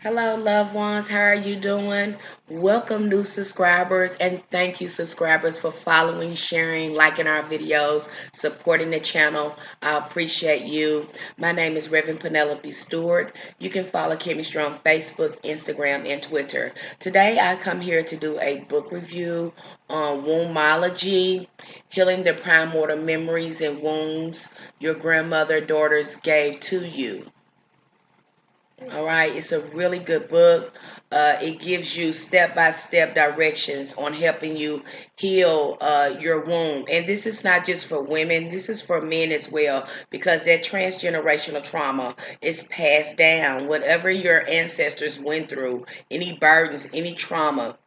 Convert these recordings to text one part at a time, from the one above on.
Hello, loved ones. How are you doing? Welcome, new subscribers, and thank you, subscribers, for following, sharing, liking our videos, supporting the channel. I appreciate you. My name is Reverend Penelope Stewart. You can follow Chemistry on Facebook, Instagram, and Twitter. Today, I come here to do a book review on Wombology, Healing the Primordial Memories and Wounds Your Grandmother Daughters Gave to You. All right, it's a really good book. It gives you step-by-step directions on helping you heal your womb. And this is not just for women, this is for men as well, because that transgenerational trauma is passed down. Whatever your ancestors went through, any burdens, any trauma,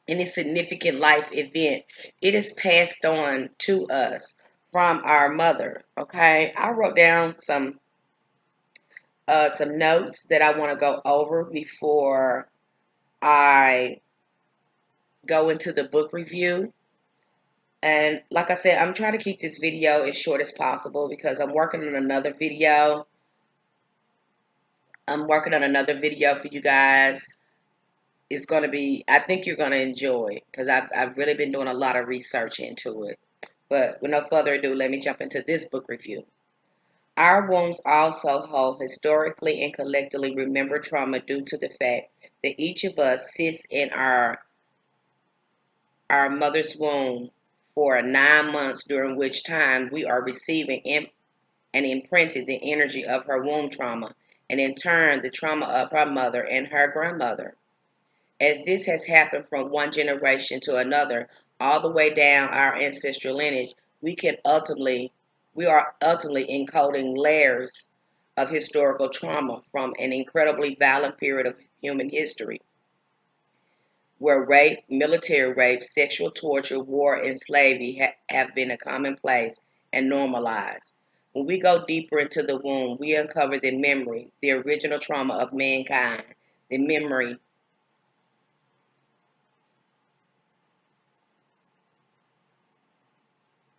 any significant life event, it is passed on to us from our mother. Okay, I wrote down some notes that I want to go over before I go into the book review. And like I said, I'm trying to keep this video as short as possible because I'm working on another video. I'm working on another video for you guys. It's going to be, I think you're going to enjoy because I've really been doing a lot of research into it. But with no further ado, let me jump into this book review. Our wombs also hold historically and collectively remembered trauma due to the fact that each of us sits in our mother's womb for 9 months, during which time we are receiving and imprinted the energy of her womb trauma, and in turn the trauma of her mother and her grandmother. As this has happened from one generation to another, all the way down our ancestral lineage, we are ultimately encoding layers of historical trauma from an incredibly violent period of human history, where rape, military rape, sexual torture, war, and slavery have been a commonplace and normalized. When we go deeper into the womb, we uncover the memory, the original trauma of mankind, the memory.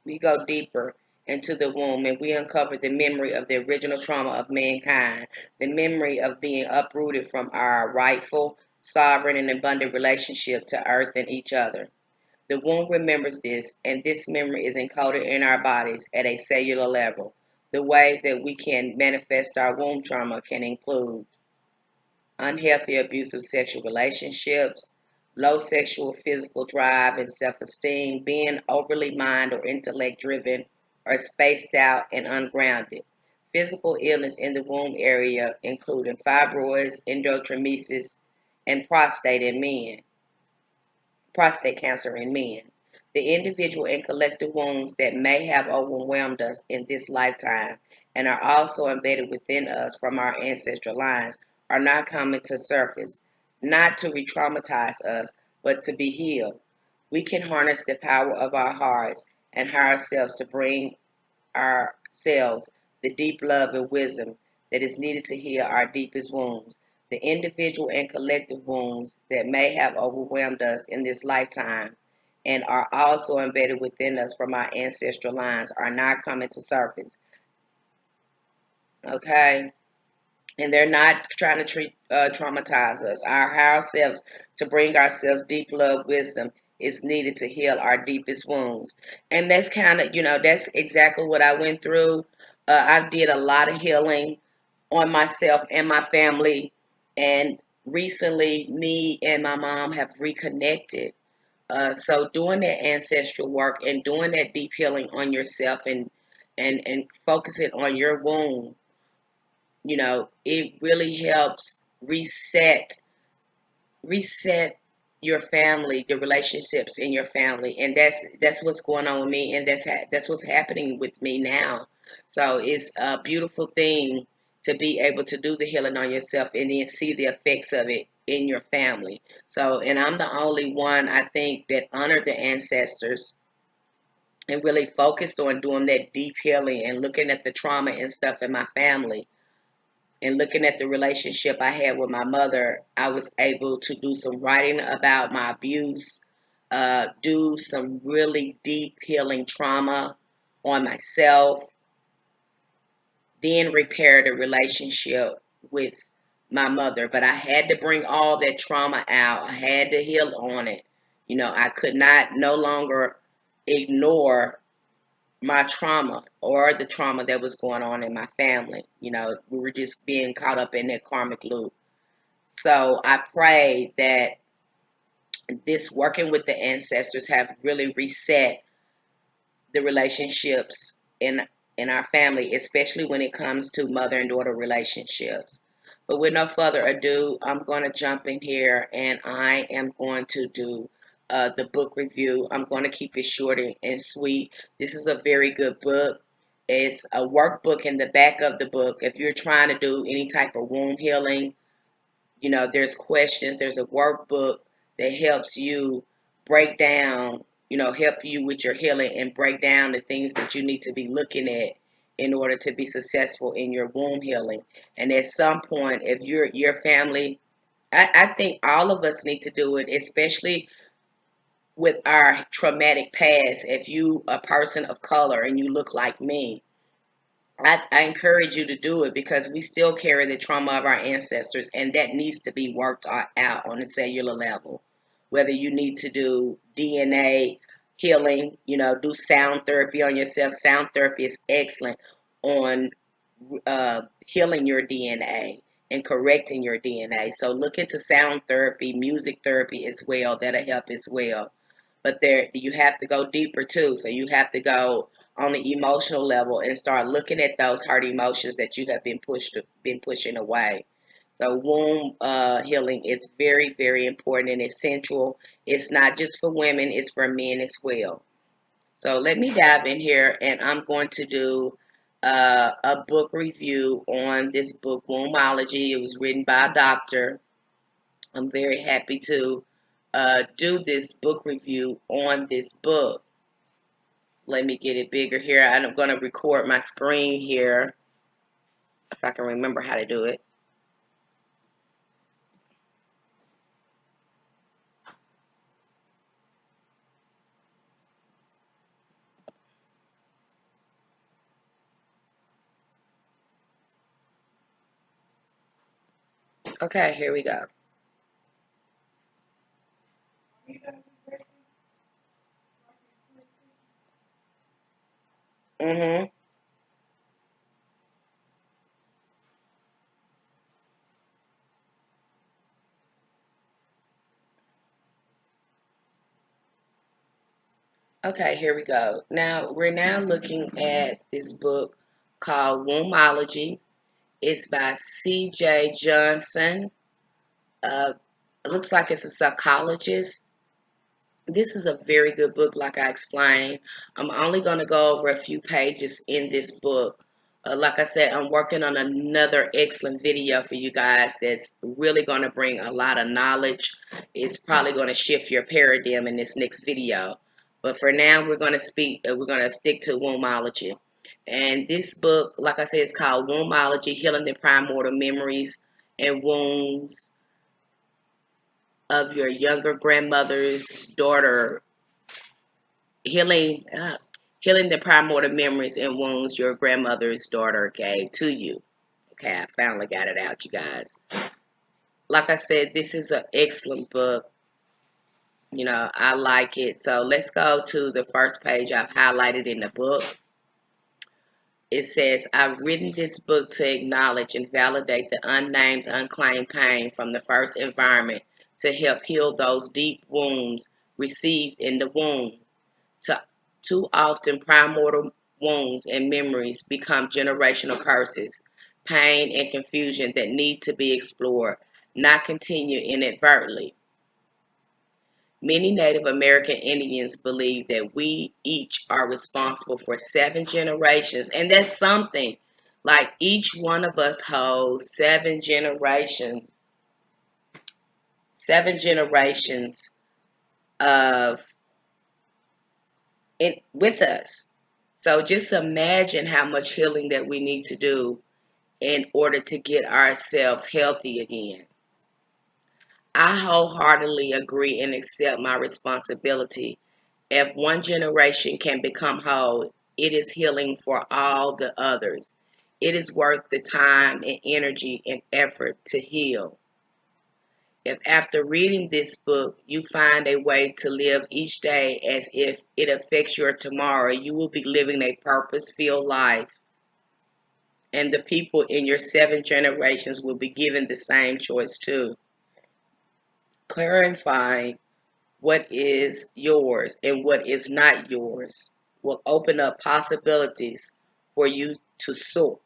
We go deeper into the womb and we uncover the memory of the original trauma of mankind, the memory of being uprooted from our rightful, sovereign, and abundant relationship to earth and each other. The womb remembers this, and this memory is encoded in our bodies at a cellular level. The way that we can manifest our womb trauma can include unhealthy, abusive sexual relationships, low sexual physical drive and self esteem, being overly mind or intellect driven, or spaced out and ungrounded. Physical illness in the womb area, including fibroids, endometriosis, and prostate cancer in men. The individual and collective wounds that may have overwhelmed us in this lifetime and are also embedded within us from our ancestral lines are not coming to surface, not to re traumatize us, but to be healed. We can harness the power of our hearts and higher selves to bring ourselves the deep love and wisdom that is needed to heal our deepest wounds. The individual and collective wounds that may have overwhelmed us in this lifetime and are also embedded within us from our ancestral lines are not coming to surface. Okay? And they're not trying to traumatize us. Our higher selves, to bring ourselves deep love, wisdom, is needed to heal our deepest wounds. And that's kind of, that's exactly what I went through. I did a lot of healing on myself and my family. And recently, me and my mom have reconnected. So doing that ancestral work and doing that deep healing on yourself and focusing on your wound, it really helps reset your family, the relationships in your family, and that's what's going on with me, and that's what's happening with me now. So it's a beautiful thing to be able to do the healing on yourself and then see the effects of it in your family. So, and I'm the only one, I think, that honored the ancestors and really focused on doing that deep healing and looking at the trauma and stuff in my family and looking at the relationship I had with my mother. I was able to do some writing about my abuse, do some really deep healing trauma on myself, then repair the relationship with my mother, but I had to bring all that trauma out. I had to heal on it. I could not no longer ignore my trauma or the trauma that was going on in my family. We were just being caught up in that karmic loop. So I pray that this working with the ancestors have really reset the relationships in our family, especially when it comes to mother and daughter relationships. But with no further ado, I'm going to jump in here and I am going to do the book review. I'm going to keep it short and sweet. This is a very good book. It's a workbook in the back of the book. If you're trying to do any type of womb healing, there's questions, there's a workbook that helps you break down, help you with your healing and break down the things that you need to be looking at in order to be successful in your womb healing. And at some point, if your family, I think all of us need to do it, especially with our traumatic past. If you a person of color and you look like me, I encourage you to do it because we still carry the trauma of our ancestors, and that needs to be worked out on a cellular level. Whether you need to do DNA healing, do sound therapy on yourself. Sound therapy is excellent on healing your DNA and correcting your DNA. So look into sound therapy, music therapy as well. That'll help as well. But there, you have to go deeper too. So you have to go on the emotional level and start looking at those hurt emotions that you have been pushing away. So womb healing is very, very important and essential. It's not just for women; it's for men as well. So let me dive in here, and I'm going to do a book review on this book, Wombology. It was written by a doctor. I'm very happy to do this book review on this book. Let me get it bigger here. I'm going to record my screen here if I can remember how to do it. Okay, here we go. Mm-hmm. Okay, here we go. Now, we're now looking at this book called Wombology. It's by C.J. Johnson. It looks like it's a psychologist. This is a very good book, like I explained. I'm only going to go over a few pages in this book. Like I said, I'm working on another excellent video for you guys that's really going to bring a lot of knowledge. It's probably going to shift your paradigm in this next video. But for now, we're going to stick to wombology. And this book, like I said, is called Wombology, Healing the Primordial Memories and Wounds of Your Younger Grandmother's Daughter, healing healing the primordial memories and wounds your grandmother's daughter gave to you. Okay, I finally got it out, you guys. Like I said, this is an excellent book. I like it. So let's go to the first page I've highlighted in the book. It says, I've written this book to acknowledge and validate the unnamed, unclaimed pain from the first environment to help heal those deep wounds received in the womb. Too often, primordial wounds and memories become generational curses, pain, and confusion that need to be explored, not continue inadvertently. Many Native American Indians believe that we each are responsible for 7 generations, and that's something. Like each one of us holds 7 generations of it with us. So just imagine how much healing that we need to do in order to get ourselves healthy again. I wholeheartedly agree and accept my responsibility. If one generation can become whole, it is healing for all the others. It is worth the time and energy and effort to heal. If after reading this book you find a way to live each day as if it affects your tomorrow, you will be living a purpose-filled life. And the people in your 7 generations will be given the same choice too. Clarifying what is yours and what is not yours will open up possibilities for you to soar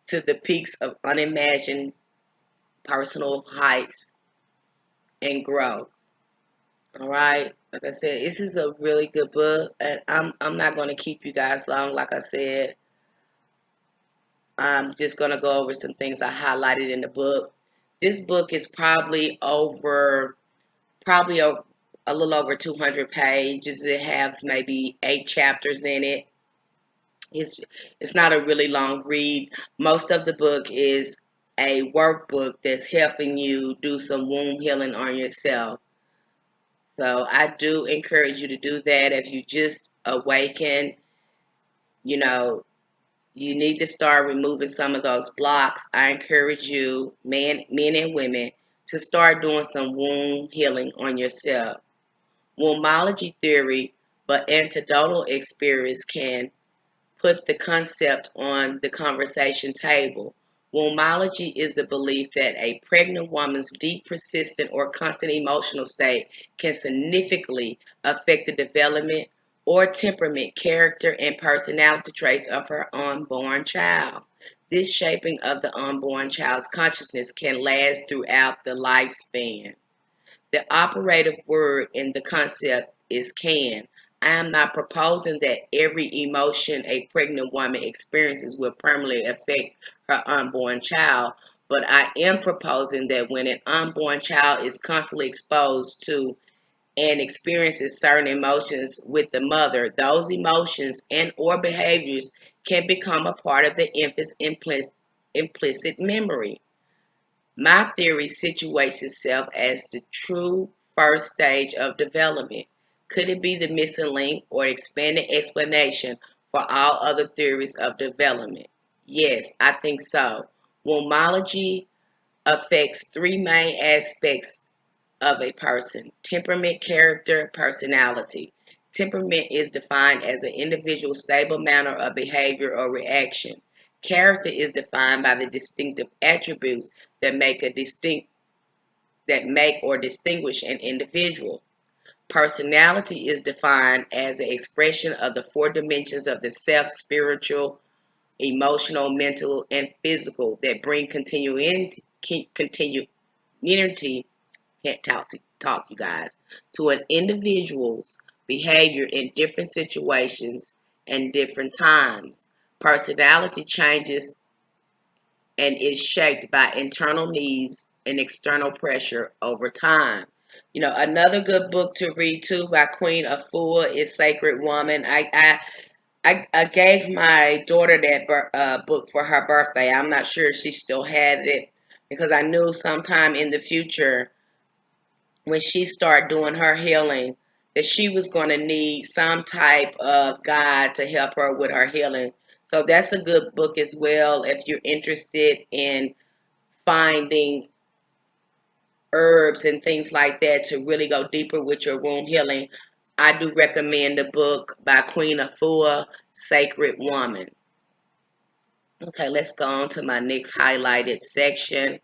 to the peaks of unimagined personal heights and growth. All right. Like I said, this is a really good book, and I'm not going to keep you guys long. Like I said, I'm just going to go over some things I highlighted in the book. This book is probably a little over 200 pages. It has maybe 8 chapters in it. It's it's not a really long read. Most of the book is a workbook that's helping you do some womb healing on yourself. So I do encourage you to do that. If you just awaken, you know, you need to start removing some of those blocks. I encourage you, men and women, to start doing some womb healing on yourself. Wombology theory, but anecdotal experience can put the concept on the conversation table. Wombology is the belief that a pregnant woman's deep, persistent, or constant emotional state can significantly affect the development or temperament, character, and personality traits of her unborn child. This shaping of the unborn child's consciousness can last throughout the lifespan. The operative word in the concept is can. I am not proposing that every emotion a pregnant woman experiences will permanently affect her unborn child, but I am proposing that when an unborn child is constantly exposed to and experiences certain emotions with the mother, those emotions and or behaviors can become a part of the infant's implicit memory. My theory situates itself as the true first stage of development. Could it be the missing link or expanded explanation for all other theories of development? Yes, I think so. Wombology affects 3 main aspects of a person: temperament, character, personality. Temperament is defined as an individual's stable manner of behavior or reaction. Character is defined by the distinctive attributes that make or distinguish an individual. Personality is defined as the expression of the 4 dimensions of the self: spiritual, emotional, mental, and physical, that bring continuity, can't talk, you guys, to an individual's behavior in different situations and different times. Personality changes and is shaped by internal needs and external pressure over time. Another good book to read too by Queen Afua is Sacred Woman. I gave my daughter that book for her birthday. I'm not sure if she still had it because I knew sometime in the future when she started doing her healing that she was going to need some type of guide to help her with her healing. So that's a good book as well if you're interested in finding herbs and things like that to really go deeper with your womb healing. I do recommend the book by Queen Afua, Sacred Woman. Okay, let's go on to my next highlighted section.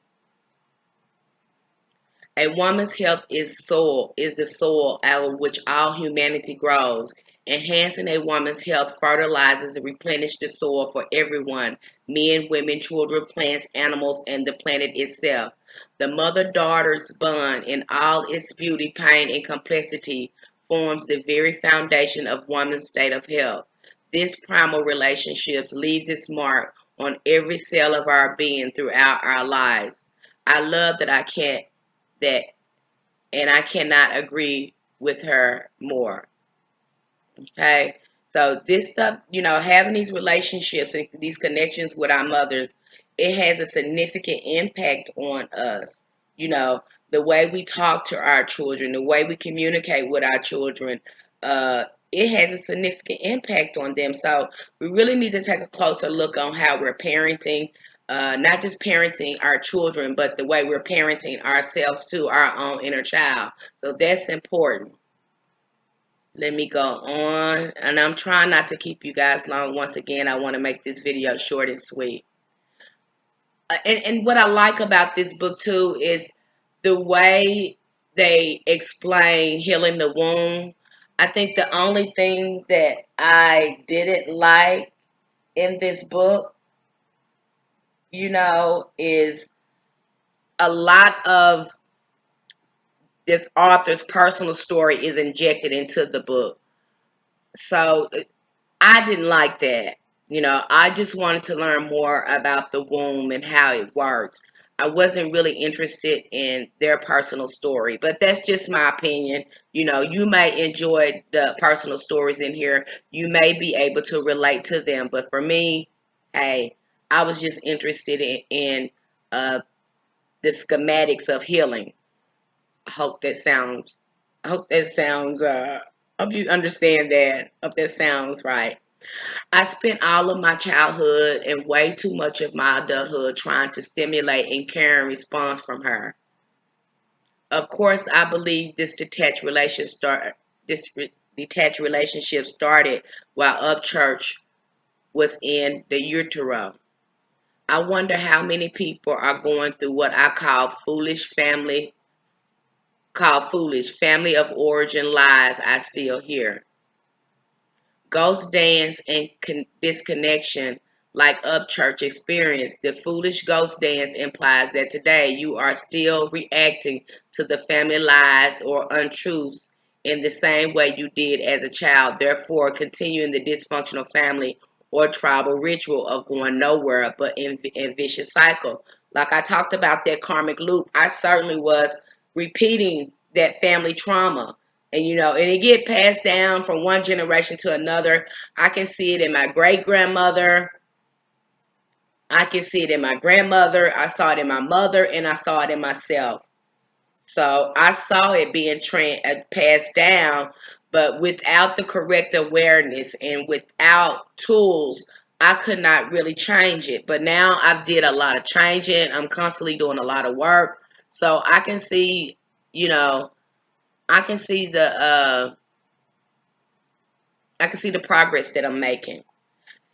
A woman's health is the soil out of which all humanity grows. Enhancing a woman's health fertilizes and replenishes the soil for everyone: men, women, children, plants, animals, and the planet itself. The mother-daughter's bond, in all its beauty, pain, and complexity, forms the very foundation of woman's state of health. This primal relationship leaves its mark on every cell of our being throughout our lives. I love that, and I cannot agree with her more. Okay, so this stuff, having these relationships and these connections with our mothers, it has a significant impact on us. you know the way we talk to our children, the way we communicate with our children, it has a significant impact on them. So we really need to take a closer look on how we're parenting, not just parenting our children, but the way we're parenting ourselves too, our own inner child. So that's important. Let me go on, and I'm trying not to keep you guys long. Once again, I want to make this video short and sweet. And what I like about this book too is the way they explain healing the womb. I think the only thing that I didn't like in this book, is a lot of this author's personal story is injected into the book. So I didn't like that. I just wanted to learn more about the womb and how it works. I wasn't really interested in their personal story, but that's just my opinion. You may enjoy the personal stories in here. You may be able to relate to them, but for me, hey, I was just interested in uh, the schematics of healing. I hope that sounds. I hope that sounds. Hope you understand that. Hope that sounds right. I spent all of my childhood and way too much of my adulthood trying to stimulate and care and response from her. Of course, I believe this detached relationship started while Upchurch was in the utero. I wonder how many people are going through what I call foolish family of origin lies I still hear. Ghost dance and disconnection like Upchurch experience. The foolish ghost dance implies that today you are still reacting to the family lies or untruths in the same way you did as a child, therefore continuing the dysfunctional family or tribal ritual of going nowhere but in vicious cycle. Like I talked about that karmic loop, I certainly was repeating that family trauma, and it get passed down from one generation to another. I can see it in my great grandmother. I can see it in my grandmother. I saw it in my mother, and I saw it in myself. So I saw it being passed down, but without the correct awareness and without tools, I could not really change it. But now I've did a lot of changing. I'm constantly doing a lot of work, so I can see, you know, I can see the progress that I'm making.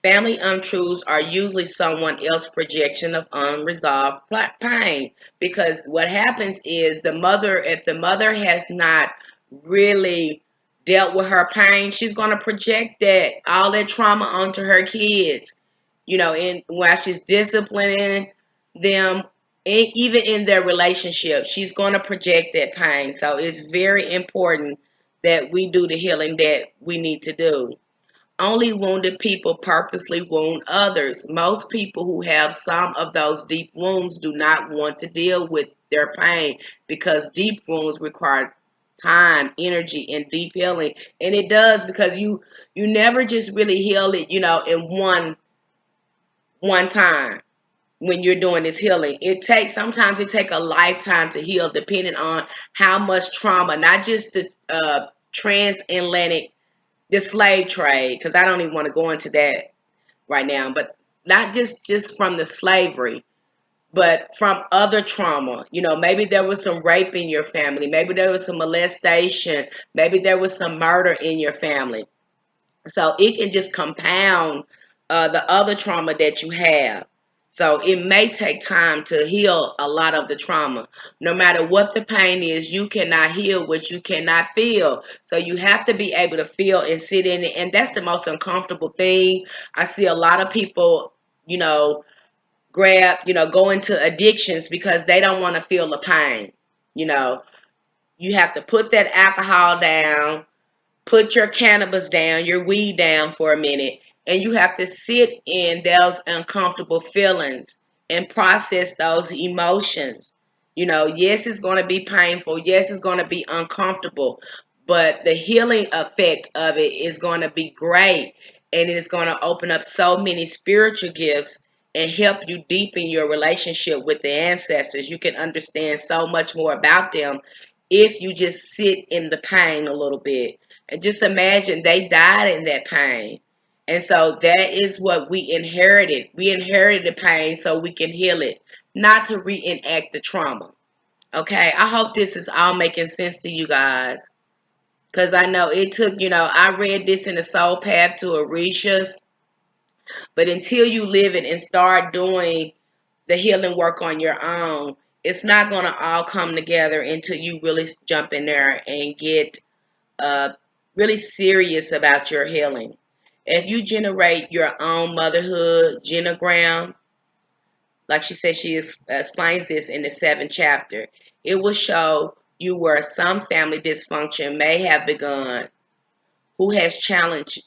Family untruths are usually someone else's projection of unresolved pain, because what happens is if the mother has not really dealt with her pain, she's going to project all that trauma onto her kids. And while she's disciplining them, even in their relationship, she's going to project that pain. So it's very important that we do the healing that we need to do. Only wounded people purposely wound others. Most people who have some of those deep wounds do not want to deal with their pain, because deep wounds require time, energy, and deep healing. And it does, because you never just really heal it, in one time when you're doing this healing. Sometimes it take a lifetime to heal, depending on how much trauma, not just the transatlantic, the slave trade, because I don't even want to go into that right now, but not just from the slavery, but from other trauma. Maybe there was some rape in your family, maybe there was some molestation, maybe there was some murder in your family. So it can just compound the other trauma that you have. So it may take time to heal a lot of the trauma. No matter what the pain is, you cannot heal what you cannot feel. So you have to be able to feel and sit in it. And that's the most uncomfortable thing. I see a lot of people, go into addictions because they don't want to feel the pain. You know, you have to put that alcohol down, put your cannabis down, your weed down for a minute, and you have to sit in those uncomfortable feelings and process those emotions. Yes, it's going to be painful. Yes, it's going to be uncomfortable, but the healing effect of it is going to be great, and it is going to open up so many spiritual gifts and help you deepen your relationship with the ancestors. You can understand so much more about them if you just sit in the pain a little bit. And just imagine they died in that pain. And so that is what we inherited. We inherited the pain so we can heal it, not to reenact the trauma. Okay, I hope this is all making sense to you guys. Because I know it took, I read this in the Soul Path to Orishas, but until you live it and start doing the healing work on your own, it's not going to all come together until you really jump in there and get uh, really serious about your healing. If you generate your own motherhood genogram, like she said, she explains this in the 7th chapter, it will show you where some family dysfunction may have begun, who has challenged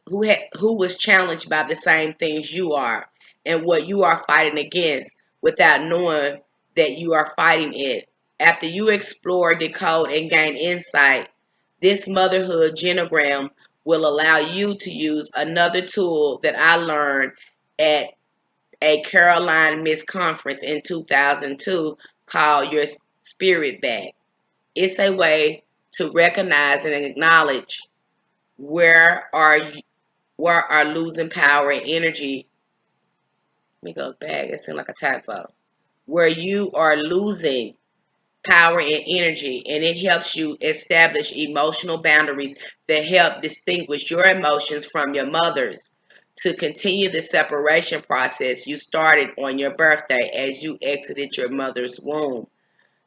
who was challenged by the same things you are, and what you are fighting against without knowing that you are fighting it. After you explore, decode, and gain insight, this motherhood genogram will allow you to use another tool that I learned at a Caroline Miss conference in 2002 called Your Spirit Back. It's a way to recognize and acknowledge where are you, where are losing power and energy. Let me go back. It seemed like a typo. Where you are losing power and energy, and it helps you establish emotional boundaries that help distinguish your emotions from your mother's to continue the separation process you started on your birthday as you exited your mother's womb.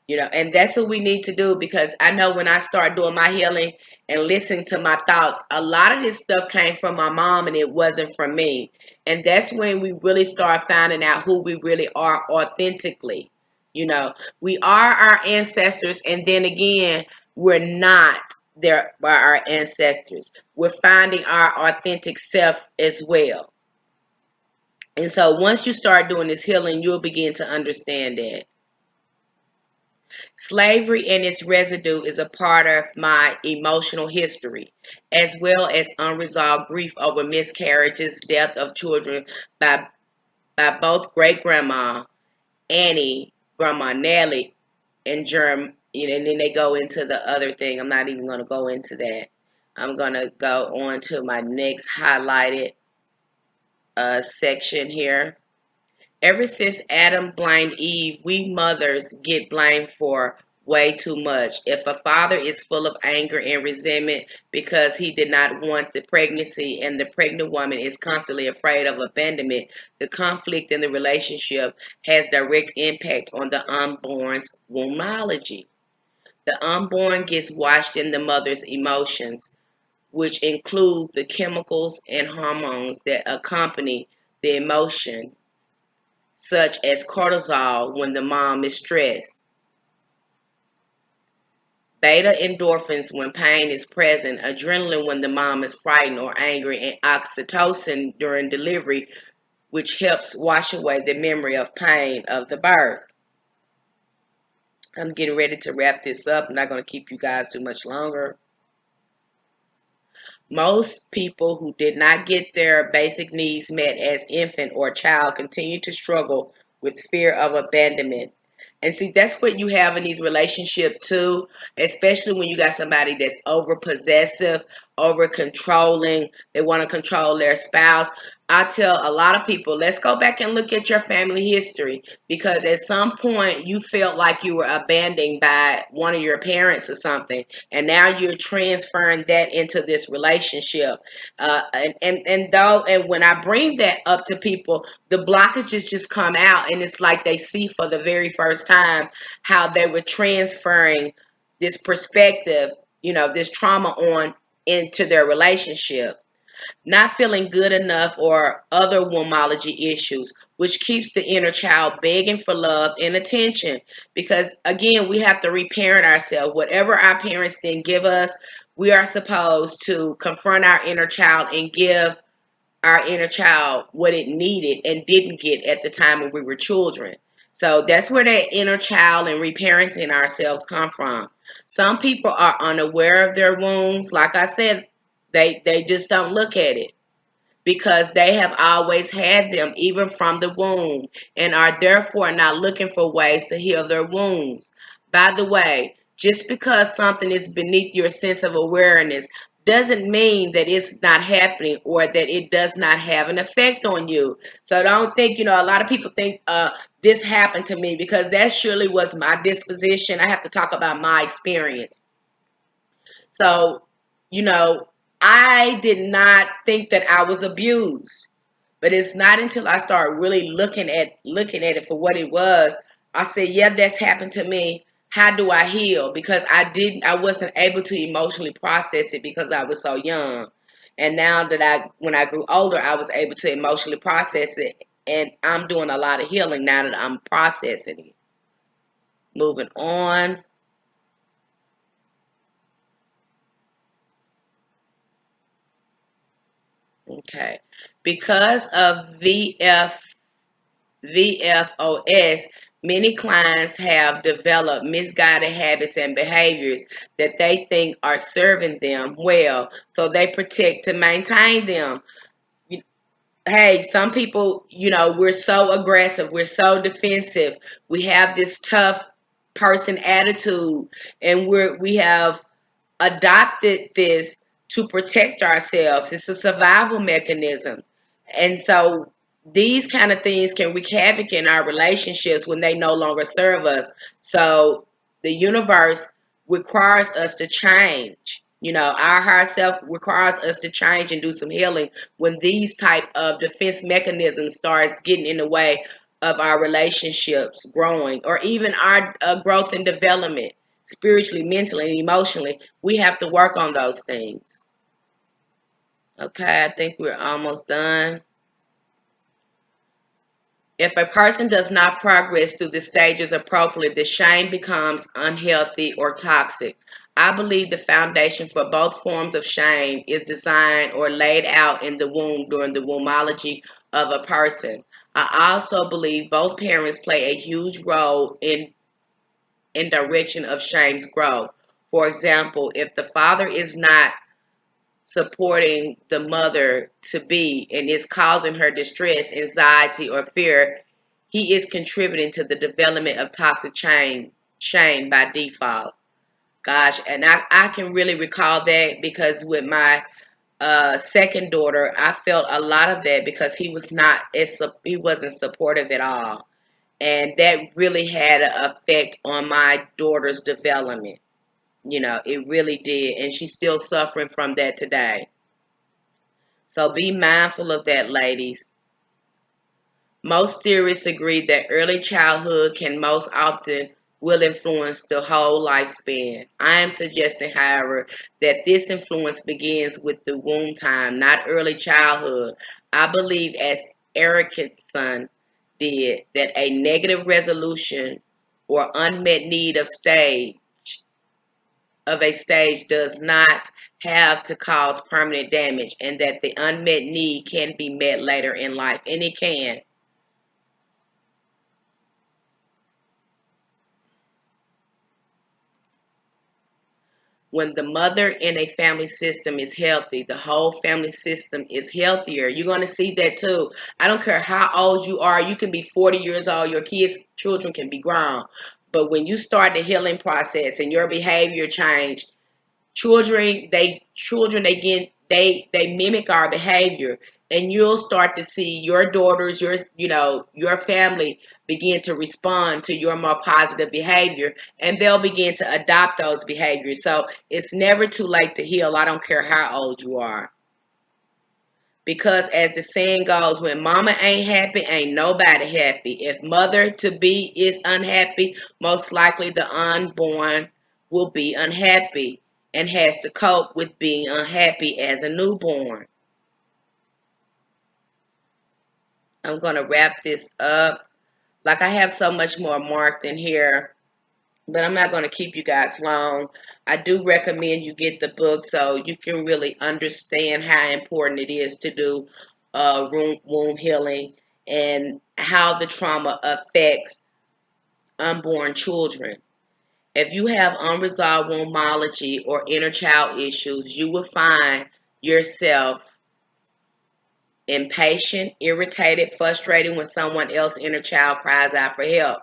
And that's what we need to do, because I know when I start doing my healing and listening to my thoughts, a lot of this stuff came from my mom and it wasn't from me. And that's when we really start finding out who we really are authentically. We are our ancestors, and then again, we're not there by our ancestors. We're finding our authentic self as well. And so once you start doing this healing, you'll begin to understand that. Slavery and its residue is a part of my emotional history, as well as unresolved grief over miscarriages, death of children by both great grandma Annie, grandma Nellie, and Germ. And then they go into the other thing. I'm not even going to go into that. I'm going to go on to my next highlighted section here. Ever since Adam blamed Eve, we mothers get blamed for way too much. If a father is full of anger and resentment because he did not want the pregnancy and the pregnant woman is constantly afraid of abandonment, the conflict in the relationship has direct impact on the unborn's wombology. The unborn gets washed in the mother's emotions, which include the chemicals and hormones that accompany the emotion, such as cortisol when the mom is stressed, beta endorphins when pain is present, adrenaline when the mom is frightened or angry, and oxytocin during delivery, which helps wash away the memory of pain of the birth. I'm getting ready to wrap this up. I'm not going to keep you guys too much longer. Most people who did not get their basic needs met as infant or child continue to struggle with fear of abandonment. And see, that's what you have in these relationships too, especially when you got somebody that's over possessive, over controlling. They want to control their spouse. I tell a lot of people, let's go back and look at your family history, because at some point you felt like you were abandoned by one of your parents or something, and now you're transferring that into this relationship. And when I bring that up to people, the blockages just come out, and it's like they see for the very first time how they were transferring this perspective, this trauma on into their relationship. Not feeling good enough or other wombology issues, which keeps the inner child begging for love and attention. Because again, we have to reparent ourselves. Whatever our parents didn't give us, we are supposed to confront our inner child and give our inner child what it needed and didn't get at the time when we were children. So that's where that inner child and reparenting ourselves come from. Some people are unaware of their wounds. Like I said, they just don't look at it because they have always had them, even from the womb, and are therefore not looking for ways to heal their wounds. By the way, just because something is beneath your sense of awareness doesn't mean that it's not happening or that it does not have an effect on you. So don't think, a lot of people think this happened to me, because that surely was my disposition. I have to talk about my experience. So, you know, I did not think that I was abused. But it's not until I started really looking at it for what it was. I said, yeah, that's happened to me. How do I heal? Because I wasn't able to emotionally process it because I was so young. And now that when I grew older, I was able to emotionally process it. And I'm doing a lot of healing now that I'm processing it. Moving on. Okay. Because of VFOS, many clients have developed misguided habits and behaviors that they think are serving them well, so they protect to maintain them. Hey, some people, we're so aggressive, we're so defensive, we have this tough person attitude, and we have adopted this to protect ourselves. It's a survival mechanism. And so these kind of things can wreak havoc in our relationships when they no longer serve us. So the universe requires us to change. Our higher self requires us to change and do some healing when these type of defense mechanisms starts getting in the way of our relationships growing, or even our growth and development spiritually, mentally, and emotionally. We have to work on those things. Okay, I think we're almost done. If a person does not progress through the stages appropriately, the shame becomes unhealthy or toxic. I believe the foundation for both forms of shame is designed or laid out in the womb during the wombology of a person. I also believe both parents play a huge role in direction of shame's growth. For example, if the father is not supporting the mother to be and is causing her distress, anxiety, or fear, he is contributing to the development of toxic shame by default. Gosh, and I can really recall that because with my second daughter, I felt a lot of that because he wasn't supportive at all, and that really had an effect on my daughter's development. It really did, and she's still suffering from that today. So be mindful of that, ladies. Most theorists agree that early childhood can most often will influence the whole lifespan. I am suggesting, however, that this influence begins with the womb time, not early childhood. I believe, as Erickson did, that a negative resolution or unmet need of a stage does not have to cause permanent damage, and that the unmet need can be met later in life, and it can. When the mother in a family system is healthy, the whole family system is healthier. You're going to see that too. I don't care how old you are. You can be 40 years old. Your children can be grown. But when you start the healing process and your behavior change, children again, they mimic our behavior, and you'll start to see your daughters, your family begin to respond to your more positive behavior, and they'll begin to adopt those behaviors. So it's never too late to heal. I don't care how old you are, because as the saying goes, when mama ain't happy, ain't nobody happy. If mother to be is unhappy, most likely the unborn will be unhappy and has to cope with being unhappy as a newborn. I'm going to wrap this up. Like, I have so much more marked in here, but I'm not going to keep you guys long. I do recommend you get the book so you can really understand how important it is to do womb healing and how the trauma affects unborn children. If you have unresolved wombology or inner child issues, you will find yourself impatient, irritated, frustrated when someone else's inner child cries out for help.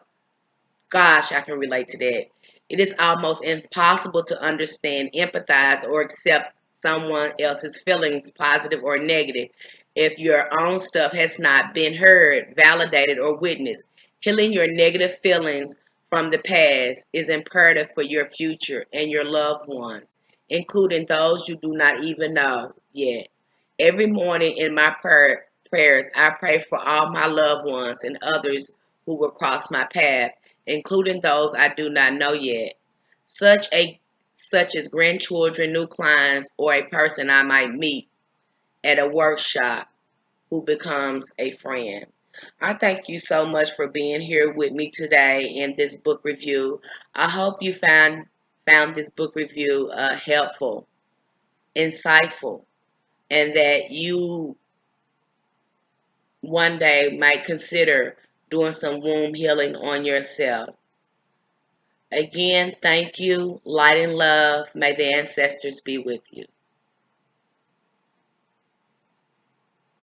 Gosh, I can relate to that. It is almost impossible to understand, empathize, or accept someone else's feelings, positive or negative, if your own stuff has not been heard, validated, or witnessed. Healing your negative feelings from the past is imperative for your future and your loved ones, including those you do not even know yet. Every morning in my prayers, I pray for all my loved ones and others who will cross my path, including those I do not know yet, such a such as grandchildren, new clients, or a person I might meet at a workshop who becomes a friend. I thank you so much for being here with me today in this book review. I hope you found this book review helpful, insightful, and that you one day might consider doing some womb healing on yourself. Again, thank you. Light and love. May the ancestors be with you.